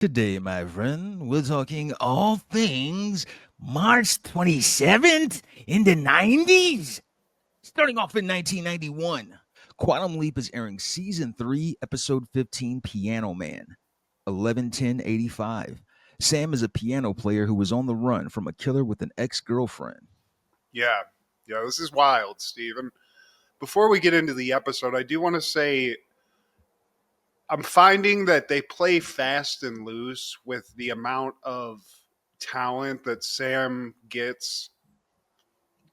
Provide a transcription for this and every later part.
Today, my friend, we're talking all things March 27th in the 90s. Starting off in 1991, Quantum Leap is airing season 3, episode 15, Piano Man, 11/10/85. Sam is a piano player who was on the run from a killer with an ex girlfriend. Yeah, yeah, this is wild, Steven. Before we get into the episode, I do want to say I'm finding that they play fast and loose with the amount of talent that Sam gets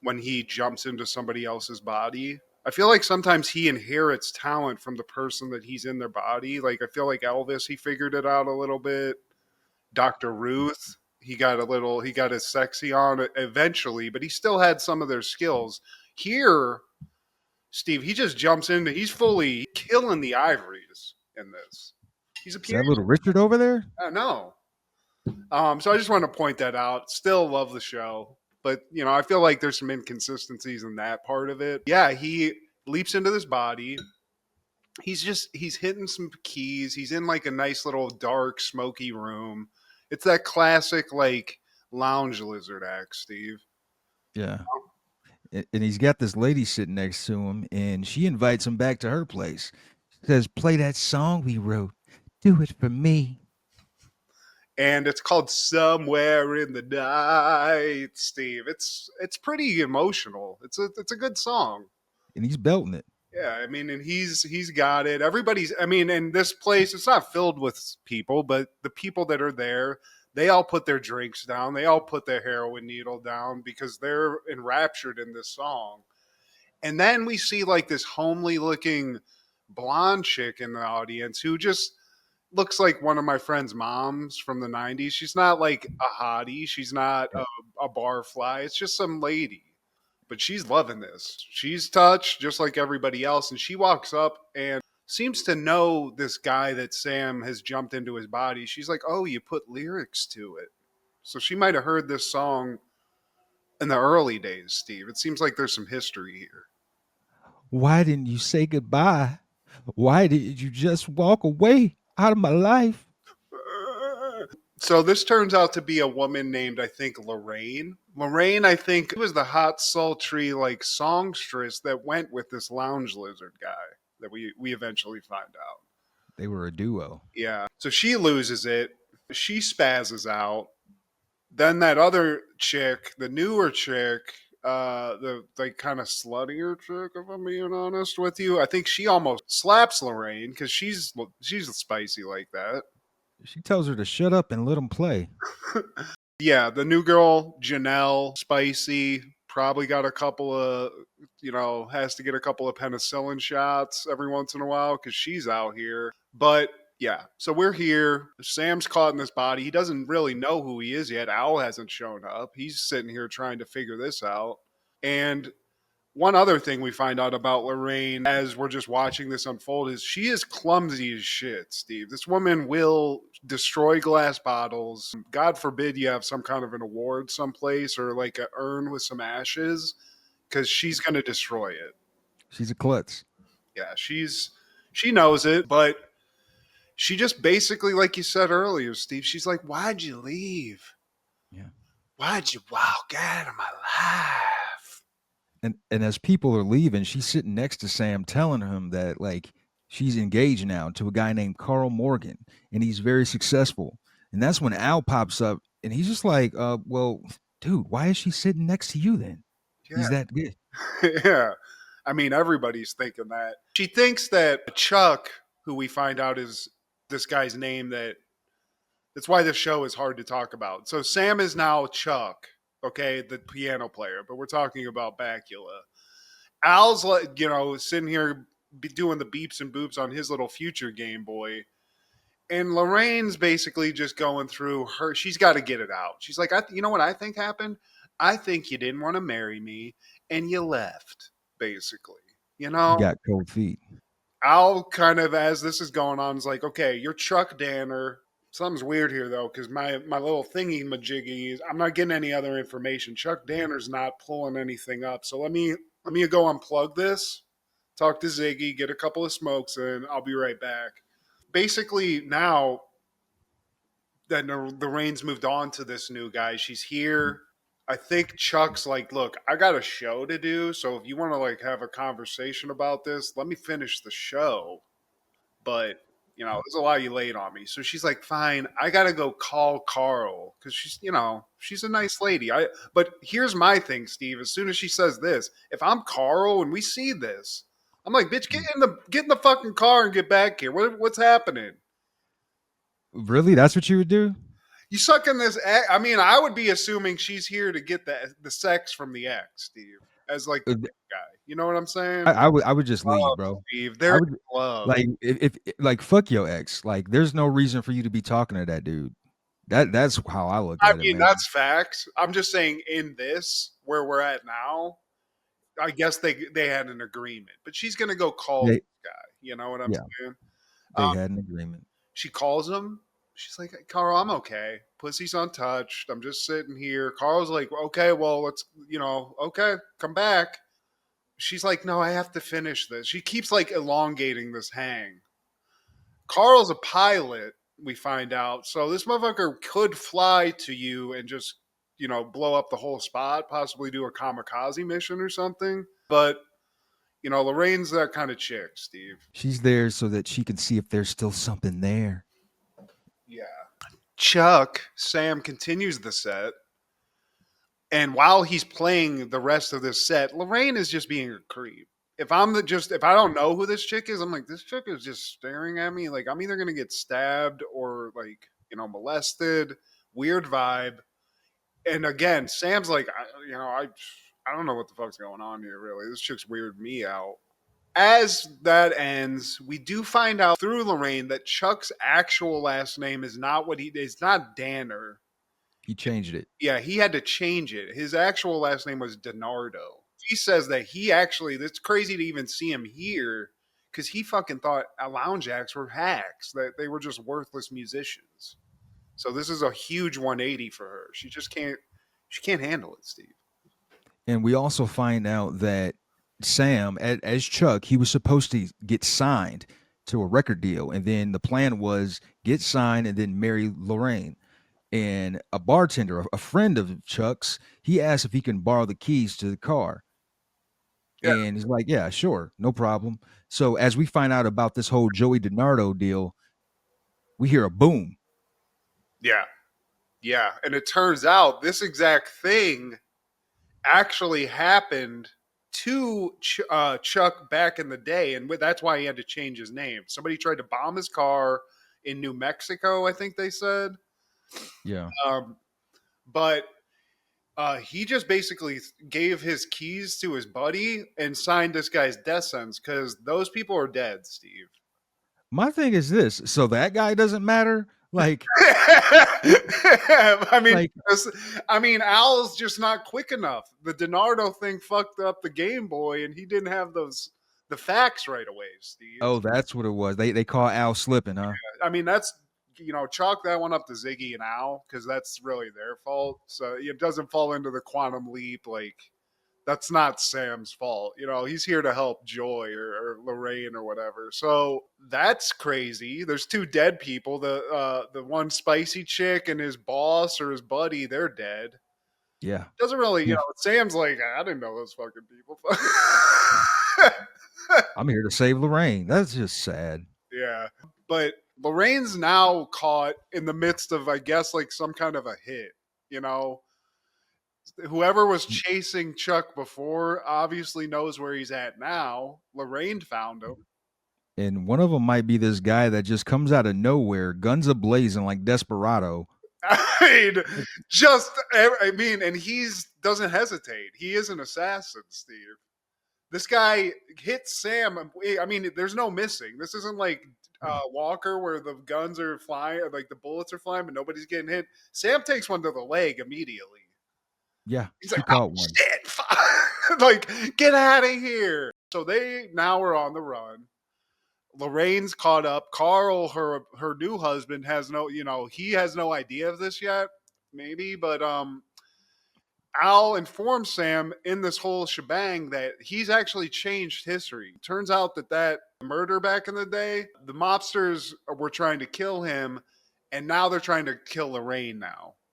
when he jumps into somebody else's body. I feel like sometimes he inherits talent from the person that he's in their body. Like, I feel like Elvis, he figured it out a little bit. Dr. Ruth, he got his sexy on eventually, but he still had some of their skills. Here, Steve, he just jumps in. He's fully killing the ivories in this. He's a Is that piano. little Richard over there? I know. So I just want to point that out. Still love the show, but I feel like there's some inconsistencies in that part of it. Yeah, he leaps into this body. He's hitting some keys. He's in like a nice little dark, smoky room. It's that classic like lounge lizard act, Steve. Yeah. And he's got this lady sitting next to him, and she invites him back to her place. She says, "Play that song we wrote. Do it for me." And it's called Somewhere in the Night, Steve. It's pretty emotional. It's a good song. And he's belting it. Yeah, I mean, and he's got it. Everybody's. I mean, in this place, it's not filled with people, but the people that are there, they all put their drinks down. They all put their heroin needle down because they're enraptured in this song. And then we see like this homely looking blonde chick in the audience who just looks like one of my friend's moms from the 90s. She's not like a hottie. She's not a barfly. It's just some lady. But she's loving this. She's touched just like everybody else. And she walks up and seems to know this guy that Sam has jumped into his body. She's like, oh, you put lyrics to it. So she might have heard this song in the early days, Steve. It seems like there's some history here. Why didn't you say goodbye? Why did you just walk away out of my life? So this turns out to be a woman named, I think, Lorraine. Lorraine, I think, was the hot, sultry, like songstress that went with this lounge lizard guy that we eventually find out. They were a duo. Yeah. So she loses it. She spazzes out. Then that other chick, the newer chick, the like kind of sluttier chick, if I'm being honest with you, I think she almost slaps Lorraine because she's spicy like that. She tells her to shut up and let him play. Yeah, the new girl, Janelle, spicy, probably got a couple of, has to get a couple of penicillin shots every once in a while because she's out here. But yeah, so we're here. Sam's caught in this body. He doesn't really know who he is yet. Al hasn't shown up. He's sitting here trying to figure this out. And one other thing we find out about Lorraine as we're just watching this unfold is she is clumsy as shit, Steve. This woman will destroy glass bottles. God forbid you have some kind of an award someplace or like a urn with some ashes because she's going to destroy it. She's a klutz. Yeah, she knows it, but she just basically, like you said earlier, Steve, she's like, why'd you leave? Yeah. Why'd you walk out of my life? And as people are leaving, she's sitting next to Sam telling him that like she's engaged now to a guy named Carl Morgan and he's very successful. And that's when Al pops up and he's just like, well, dude, why is she sitting next to you then? He's that good. Yeah. I mean, everybody's thinking that. She thinks that Chuck, who we find out is this guy's name, that's why this show is hard to talk about. So Sam is now Chuck, okay, the piano player, but we're talking about Bakula. Al's like, sitting here doing the beeps and boops on his little future Game Boy. And Lorraine's basically just going through her. She's got to get it out. She's like, you know what I think happened? I think you didn't want to marry me and you left, basically. You got cold feet. Al kind of, as this is going on, is like, okay, you're Chuck Danner. Something's weird here, though, because my little thingy majiggy is, I'm not getting any other information. Chuck Danner's not pulling anything up. So let me go unplug this, talk to Ziggy, get a couple of smokes in. I'll be right back. Basically, now then the Reigns moved on to this new guy. She's here. I think Chuck's like, look, I got a show to do, so if you want to like have a conversation about this, let me finish the show. But there's a lot you laid on me. So she's like, fine, I gotta go call Carl because she's a nice lady. But here's my thing, Steve. As soon as she says this, if I'm Carl and we see this, I'm like, bitch, get in the fucking car and get back here. What's happening? Really? That's what you would do? You suck in this. I mean, I would be assuming she's here to get the sex from the ex, Steve, as like the Uh, big guy. You know what I'm saying? I would just leave, Oh, bro. Steve, I they're would in love. like if like fuck your ex. Like there's no reason for you to be talking to that dude. That's how I look I at it, mean, man. that's facts. I'm just saying, in this where we're at now, I guess they had an agreement, but she's gonna go call They this guy. You know what I'm yeah, saying? they had an agreement. She calls him. She's like, Carl, I'm okay. Pussy's untouched. I'm just sitting here. Carl's like, okay, well, okay, come back. She's like, no, I have to finish this. She keeps like elongating this hang. Carl's a pilot, we find out. So this motherfucker could fly to you and just, blow up the whole spot, possibly do a kamikaze mission or something. But, Lorraine's that kind of chick, Steve. She's there so that she can see if there's still something there. Yeah. Sam continues the set. And while he's playing the rest of this set, Lorraine is just being a creep. If I don't know who this chick is, I'm like, this chick is just staring at me. Like I'm either gonna get stabbed or like, molested. Weird vibe. And again, Sam's like, I don't know what the fuck's going on here, really. This chick's weirded me out. As that ends, we do find out through Lorraine that Chuck's actual last name is not it's not Danner. He changed it. Yeah, he had to change it. His actual last name was DiNardo. He says that that's crazy to even see him here because he fucking thought lounge acts were hacks, that they were just worthless musicians. So this is a huge 180 for her. She can't handle it, Steve. And we also find out that Sam, as Chuck, he was supposed to get signed to a record deal. And then the plan was get signed and then marry Lorraine. And a bartender, a friend of Chuck's, he asked if he can borrow the keys to the car. Yeah. And he's like, yeah, sure, no problem. So as we find out about this whole Joey DiNardo deal, we hear a boom. Yeah. Yeah. And it turns out this exact thing actually happened to Chuck back in the day. And that's why he had to change his name. Somebody tried to bomb his car in New Mexico, I think they said. Yeah. But he just basically gave his keys to his buddy and signed this guy's death sentence because those people are dead, Steve. My thing is this. So that guy doesn't matter? Like, I mean, Al's just not quick enough. The DiNardo thing fucked up the Game Boy, and he didn't have the facts right away, Steve. oh, that's what it was. They call Al slipping, huh? I mean, that's chalk that one up to Ziggy and Al because that's really their fault. So it doesn't fall into the quantum leap. Like that's not Sam's fault. He's here to help Joy or Lorraine or whatever. So that's crazy. There's two dead people. The one spicy chick and his boss or his buddy, they're dead. Yeah. Doesn't really, Sam's like, I didn't know those fucking people. I'm here to save Lorraine. That's just sad. Yeah. But Lorraine's now caught in the midst of, I guess, like some kind of a hit. Whoever was chasing Chuck before obviously knows where he's at now. Lorraine found him. And one of them might be this guy that just comes out of nowhere, guns a-blazing like Desperado. And he doesn't hesitate. He is an assassin, Steve. This guy hits Sam. I mean, there's no missing. This isn't like Walker where the guns are flying, like the bullets are flying, but nobody's getting hit. Sam takes one to the leg immediately. Yeah, he's like, "Oh shit!" Like, get out of here. So they now are on the run. Lorraine's caught up. Carl, her new husband, has he has no idea of this yet, maybe, but Al informs Sam in this whole shebang that he's actually changed history. Turns out that murder back in the day, the mobsters were trying to kill him, and now they're trying to kill Lorraine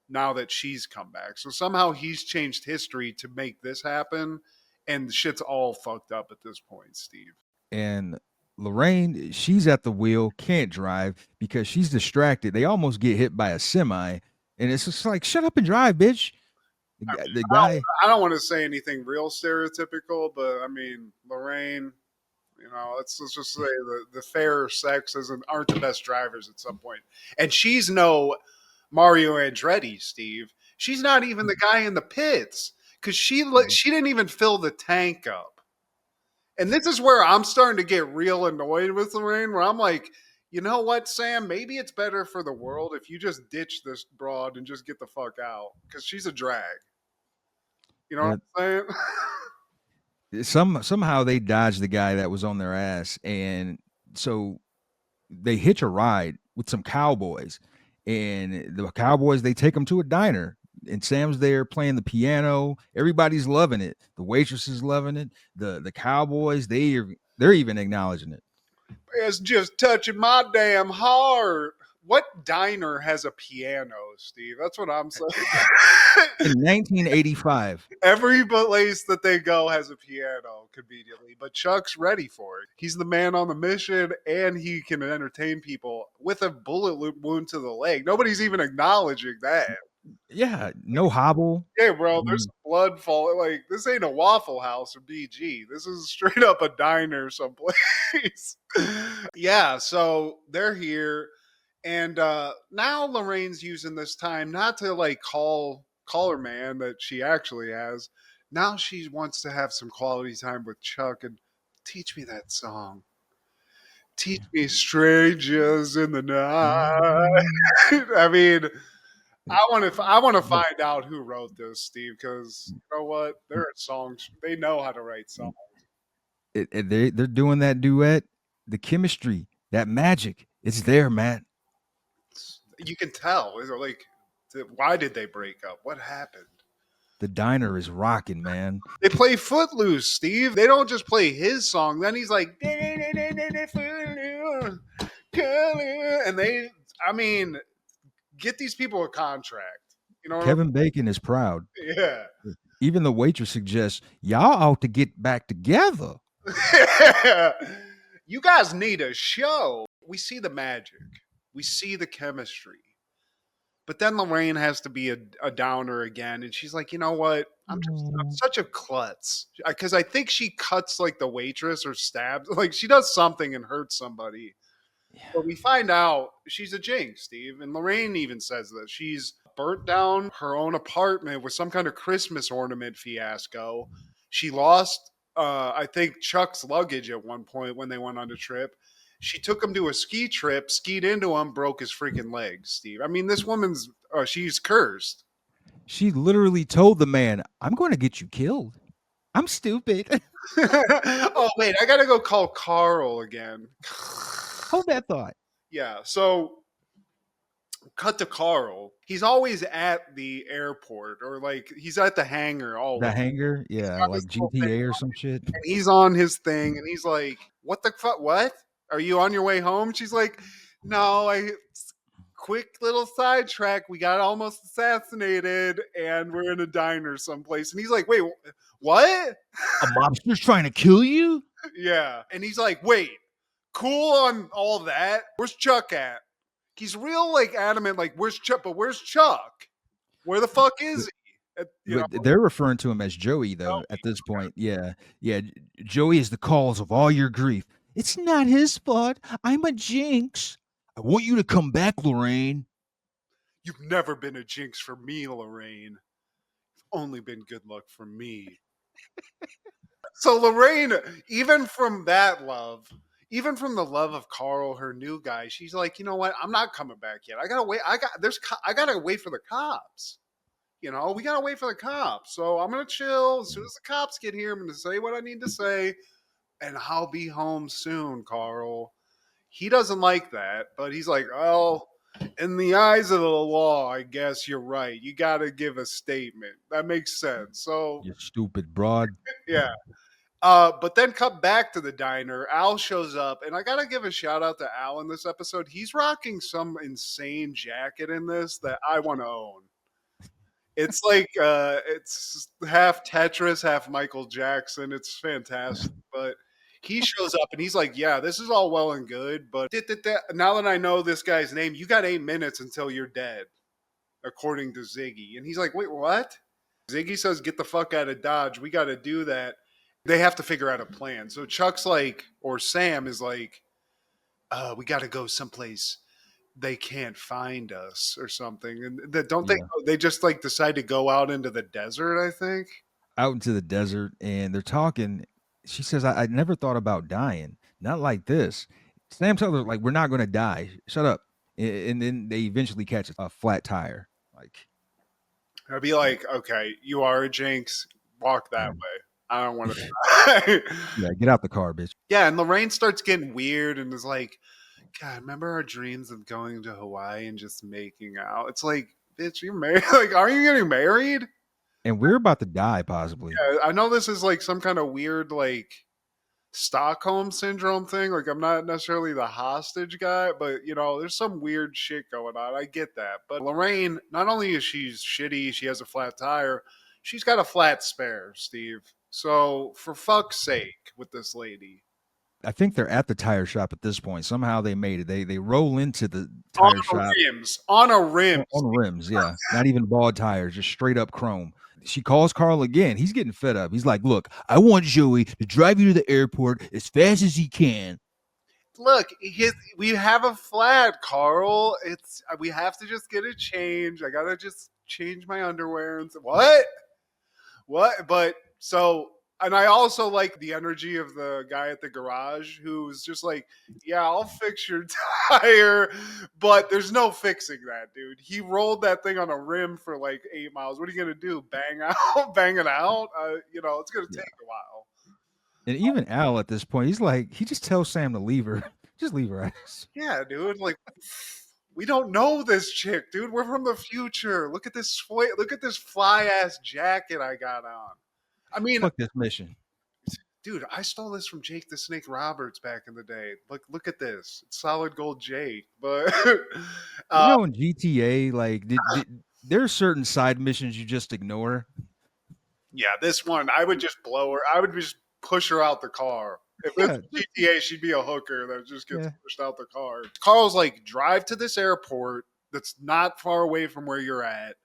now that she's come back. So somehow he's changed history to make this happen, and shit's all fucked up at this point, Steve. And Lorraine, she's at the wheel, can't drive because she's distracted. They almost get hit by a semi, and it's just like, shut up and drive, bitch. The guy, I don't want to say anything real stereotypical, but I mean Lorraine. Let's just say the fair sexes aren't the best drivers at some point, and she's no Mario Andretti, Steve. She's not even the guy in the pits because she didn't even fill the tank up. And this is where I'm starting to get real annoyed with Lorraine, where I'm like, you know what, Sam? Maybe it's better for the world if you just ditch this broad and just get the fuck out because she's a drag. You know yeah, what I'm saying? somehow they dodged the guy that was on their ass, and so they hitch a ride with some cowboys, and the cowboys they take them to a diner. And Sam's there playing the piano. Everybody's loving it. The waitress is loving it. The cowboys they're even acknowledging it. It's just touching my damn heart. What diner has a piano, Steve? That's what I'm saying. In 1985, Every place that they go has a piano, conveniently, but Chuck's ready for it. He's the man on the mission, and he can entertain people with a bullet wound to the leg. Nobody's even acknowledging that. yeah, no hobble. Yeah, bro, there's blood falling. Like, this ain't a Waffle House or BG. This is straight up a diner someplace. Yeah, so they're here. And now Lorraine's using this time not to like call her man that she actually has. Now she wants to have some quality time with Chuck and teach me that song. Teach me strangers in the night. I mean, I want to find out who wrote this, Steve, because you know what? They're songs. They know how to write songs. They're doing that duet. The chemistry, that magic, it's there, Matt. You can tell. They're like, why did they break up? What happened? The diner is rocking, man. They play Footloose, Steve. They don't just play his song. Then he's like, and I mean, get these people a contract. You know what Kevin Bacon is proud. Yeah. Even the waitress suggests y'all ought to get back together. You guys need a show. We see the magic. We see the chemistry. But then Lorraine has to be a downer again, and she's like, you know what? I'm such a klutz because I think she cuts like the waitress or stabs, like she does something and hurts somebody. Yeah. But we find out she's a jinx, Steve, and Lorraine even says that she's burnt down her own apartment with some kind of Christmas ornament fiasco. She lost, I think, Chuck's luggage at one point when they went on a trip. She took him to a ski trip, skied into him, broke his freaking legs, Steve. I mean, this woman's, she's cursed. She literally told the man, I'm going to get you killed. I'm stupid. Oh, wait, I got to go call Carl again. Hold that thought. Yeah, so cut to Carl. He's always at the airport or like he's at the hangar always. The hangar? Yeah, like GTA or some shit. And he's on his thing and he's like, what the fuck? What? Are you on your way home? She's like, no, quick little sidetrack. We got almost assassinated and we're in a diner someplace. And he's like, wait, what? A mobster's trying to kill you? Yeah. And he's like, wait, cool on all that. Where's Chuck at? He's real like adamant, like, where's Chuck? But where's Chuck? Where the fuck is he? They're referring to him as Joey, though, at this point. Yeah. Joey is the cause of all your grief. It's not his fault. I'm a jinx. I want you to come back, Lorraine. You've never been a jinx for me, Lorraine. You've only been good luck for me. So Lorraine, even from that love, even from the love of Carl, her new guy, she's like, you know what? I'm not coming back yet. I gotta wait. I gotta wait for the cops. We gotta wait for the cops. So I'm gonna chill. As soon as the cops get here, I'm gonna say what I need to say, and I'll be home soon, Carl. He doesn't like that, but he's like, well, in the eyes of the law, I guess you're right. You gotta give a statement. That makes sense. So You stupid broad. yeah. But then cut back to the diner. Al shows up, and I gotta give a shout out to Al in this episode. He's rocking some insane jacket in this that I want to own. It's like it's half Tetris, half Michael Jackson. It's fantastic. But he shows up and he's like, "Yeah, this is all well and good, but now that I know this guy's name, you got 8 minutes until you're dead, according to Ziggy." And he's like, "Wait, what?" Ziggy says, "Get the fuck out of Dodge. We got to do that." They have to figure out a plan. So Chuck's like, or Sam is like, "We got to go someplace they can't find us or something." And don't Yeah. they just like decide to go out into the desert, I think. Out into the desert, and they're talking. She says, I never thought about dying. Not like this. Sam tells her, like, we're not going to die. Shut up. And then they eventually catch a flat tire. Like, I'd be like, "Okay, you are a Jinx. Walk that yeah, way. I don't want to die." yeah, get out the car, bitch. Yeah, and Lorraine starts getting weird and is like, "God, remember our dreams of going to Hawaii and just making out?" It's like, bitch, you're married. Like, are you getting married? And we're about to die, possibly. Yeah, I know this is like some kind of weird like Stockholm syndrome thing. Like, I'm not necessarily the hostage guy, but there's some weird shit going on. I get that. But Lorraine, not only is she shitty, she has a flat tire, she's got a flat spare, Steve. So for fuck's sake with this lady. I think they're at the tire shop at this point. Somehow they made it. They roll into the On tire a shop rims. On a rims. on rims. Yeah, not even bald tires, just straight up chrome. She calls Carl again. He's getting fed up. He's like, "Look, I want Joey to drive you to the airport as fast as he can." Look, we have a flat, Carl. It's we have to just get a change. I gotta just change my underwear and what? But so, and I also like the energy of the guy at the garage who's just like, "Yeah, I'll fix your tire," but there's no fixing that, dude. He rolled that thing on a rim for like 8 miles. What are you gonna do? Bang out, bang it out? It's gonna Yeah. take a while. And even Al at this point, he's like, he just tells Sam to leave her. Just leave her ass. Yeah, dude. Like, we don't know this chick, dude. We're from the future. Look at this fly ass jacket I got on. I mean, Fuck this mission. dude, I stole this from Jake the Snake Roberts back in the day. Look at this. It's solid gold Jake. But In GTA, like, there are certain side missions you just ignore. yeah, this one I would just blow her. I would just push her out the car. If Yeah, it's GTA, she'd be a hooker that just gets yeah. pushed out the car. Carl's like, drive to this airport that's not far away from where you're at.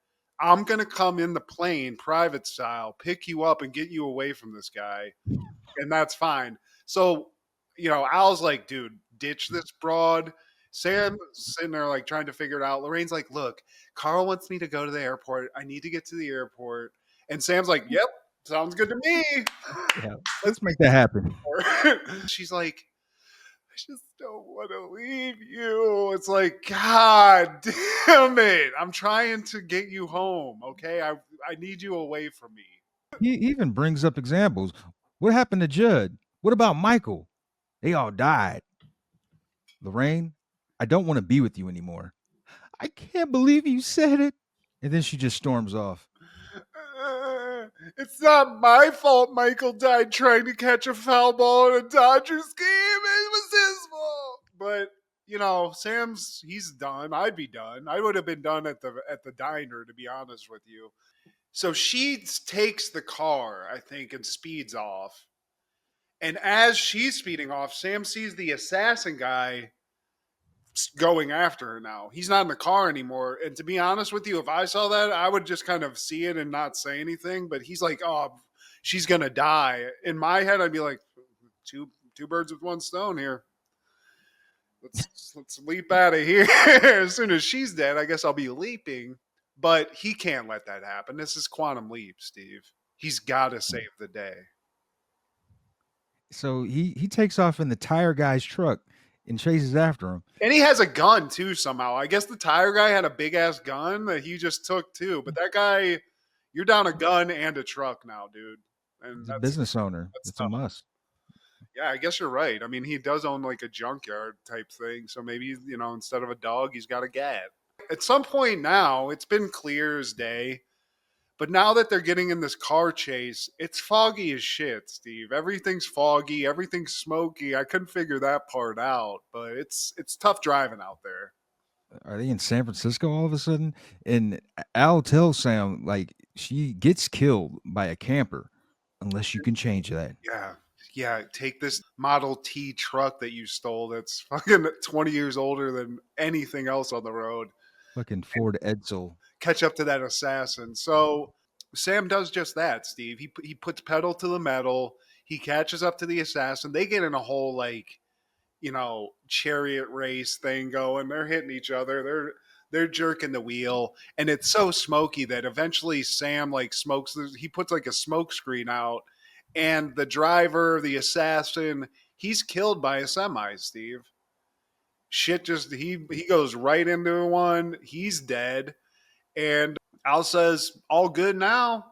I'm gonna come in the plane, private style, pick you up and get you away from this guy, and that's fine. So, Al's like, dude, ditch this broad. Sam's sitting there like trying to figure it out. Lorraine's like, look, Carl wants me to go to the airport. I need to get to the airport. And Sam's like, yep, sounds good to me. Yeah. Let's Let's make that happen. She's like, I just don't want to leave you. It's like, God damn it. I'm trying to get you home. Okay. I need you away from me. He even brings up examples. What happened to Judd? What about Michael? They all died. Lorraine, I don't want to be with you anymore. I can't believe you said it. And then she just storms off. It's not my fault Michael died trying to catch a foul ball in a Dodgers game. It was his fault. But he's done. I'd be done. I would have been done at the diner, to be honest with you. So she takes the car, I think, and speeds off. And as she's speeding off, Sam sees the assassin guy going after her now. He's not in the car anymore. And to be honest with you, if I saw that, I would just kind of see it and not say anything. But he's like, oh, she's going to die. In my head, I'd be like, two birds with one stone here. Let's leap out of here. As soon as she's dead, I guess I'll be leaping. But he can't let that happen. This is Quantum Leap, Steve. He's got to save the day. So he takes off in the tire guy's truck and chases after him. And he has a gun too somehow. I guess the tire guy had a big ass gun that he just took too. But that guy, you're down a gun and a truck now, dude. And He's a business owner. that's It's a tough. must. Yeah, I guess you're right. I mean, he does own like a junkyard type thing. So maybe, instead of a dog, he's got a gat. At some point now, it's been clear as day. But now that they're getting in this car chase, it's foggy as shit, Steve. Everything's foggy, everything's smoky. I couldn't figure that part out, but it's tough driving out there. Are they in San Francisco all of a sudden? And Al tells Sam like she gets killed by a camper unless you can change that. Yeah. Yeah, take this Model T truck that you stole that's fucking 20 years older than anything else on the road. Fucking Ford Edsel. Catch up to that assassin. So Sam does just that, Steve. He puts pedal to the metal. He catches up to the assassin. They get in a whole like, chariot race thing going. They're hitting each other. They're jerking the wheel, and it's so smoky that eventually Sam like smokes. He puts like a smoke screen out, and the driver, the assassin, he's killed by a semi. Steve, shit, just he goes right into one. He's dead, and Al says, "All good now."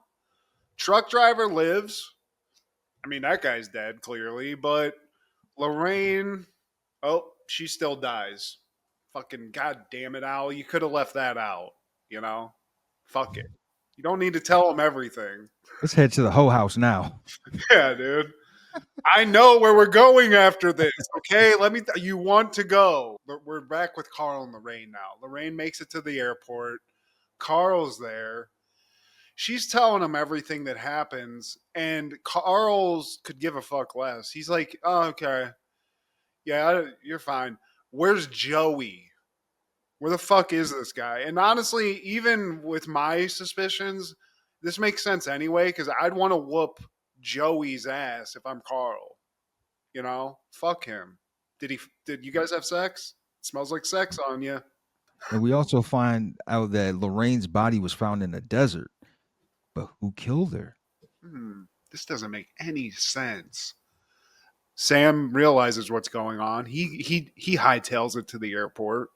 Truck driver lives. I mean, that guy's dead clearly, but Lorraine, oh, she still dies. Fucking goddamn it, Al. You could have left that out, you know? Fuck it. You don't need to tell him everything. Let's head to the Hoe House now. Yeah, dude. I know where we're going after this. Okay, you want to go. But we're back with Carl and Lorraine now. Lorraine makes it to the airport. Carl's there. She's telling him everything that happens, and Carl's could give a fuck less. He's like, oh, okay. Yeah, you're fine. Where's Joey? Where the fuck is this guy? And honestly, even with my suspicions, this makes sense anyway because I'd want to whoop Joey's ass if I'm Carl. Fuck him. Did you guys have sex? It smells like sex on you. And we also find out that Lorraine's body was found in a desert. But who killed her? This doesn't make any sense. Sam realizes what's going on. He hightails it to the airport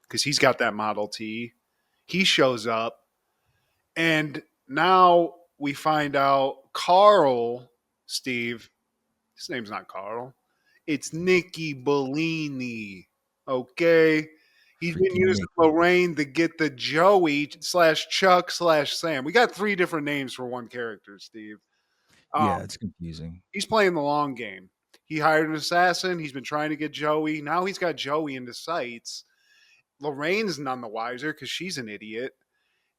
because he's got that Model T. He shows up, and now we find out Carl, Steve, his name's not Carl. It's Nicky Bellini. Okay? He's been Freaking using Nicky. Lorraine to get the Joey / Chuck / Sam. We got 3 different names for one character, Steve. Yeah, it's confusing. He's playing the long game. He hired an assassin. He's been trying to get Joey. Now he's got Joey into sights. Lorraine's none the wiser because she's an idiot.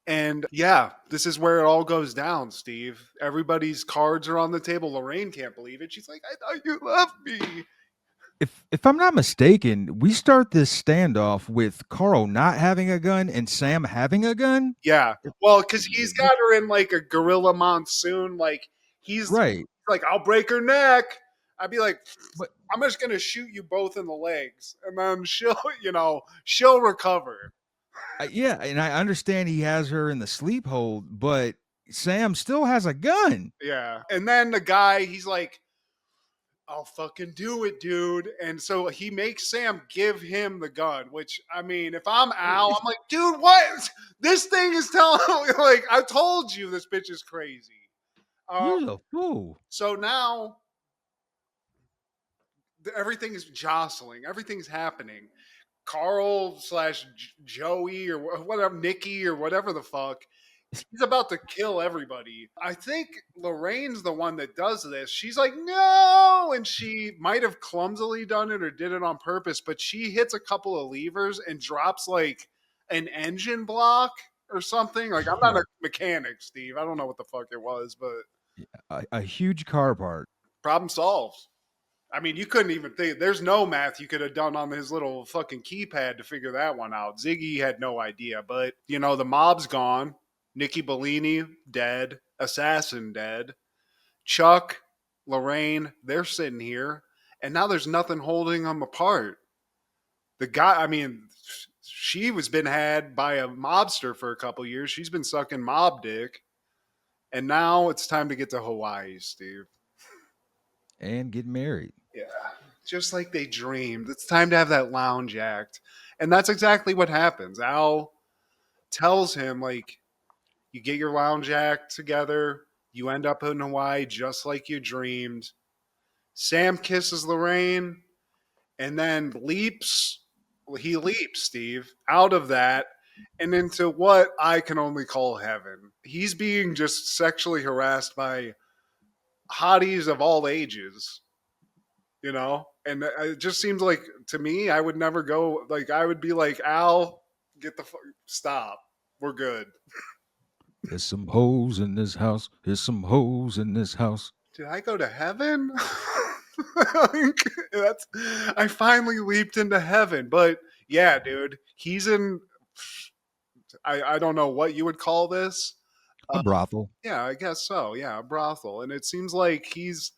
And yeah, this is where it all goes down, Steve. Everybody's cards are on the table. Lorraine can't believe it. She's like, I thought you loved me. If I'm not mistaken, we start this standoff with Carl not having a gun and Sam having a gun. Yeah. Well, because he's got her in like a gorilla monsoon. Like, he's Right. like, I'll break her neck. I'd be like, But I'm just gonna shoot you both in the legs, and then she'll recover. yeah, and I understand he has her in the sleep hold, but Sam still has a gun. Yeah, and then the guy, he's like, I'll fucking do it, dude. And so he makes Sam give him the gun, which, I mean, if I'm Al, I'm like, dude, what? This thing is telling like, I told you this bitch is crazy. You're a fool. So now everything is jostling, everything's happening. Carl / Joey or whatever, Nikki or whatever the fuck, he's about to kill everybody. I think Lorraine's the one that does this. She's like, no! And she might have clumsily done it or did it on purpose, but she hits a couple of levers and drops like an engine block or something. Like, I'm not a mechanic, Steve. I don't know what the fuck it was, but A huge car part. problem solved. I mean, you couldn't even think. There's no math you could have done on his little fucking keypad to figure that one out. Ziggy had no idea, but the mob's gone. Nicky Bellini dead. Assassin dead. Chuck, Lorraine, they're sitting here, and now there's nothing holding them apart. The guy, I mean, she was been had by a mobster for a couple years. She's been sucking mob dick, and now it's time to get to Hawaii, Steve. And get married. Yeah, just like they dreamed. It's time to have that lounge act. And that's exactly what happens. Al tells him, like, you get your lounge act together, you end up in Hawaii just like you dreamed. Sam kisses Lorraine and then leaps. He leaps, Steve, out of that. and into what I can only call heaven. He's being just sexually harassed by hotties of all ages, you know? And it just seems like to me, I would never go, like, I would be like, Al, stop. We're good. There's some hoes in this house. There's some hoes in this house. Did I go to heaven? Like, that's I finally leaped into heaven. But yeah, dude, he's in. I don't know what you would call this. A Uh, brothel. yeah, I guess so. Yeah, a brothel, and it seems like he's.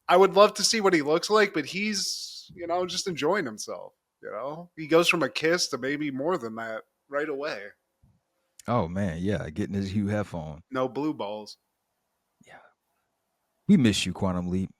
I would love to see what he looks like, but he's just enjoying himself. He goes from a kiss to maybe more than that right away. Oh man, yeah, getting his Hugh Hef on. No blue balls. Yeah, we miss you, Quantum Leap.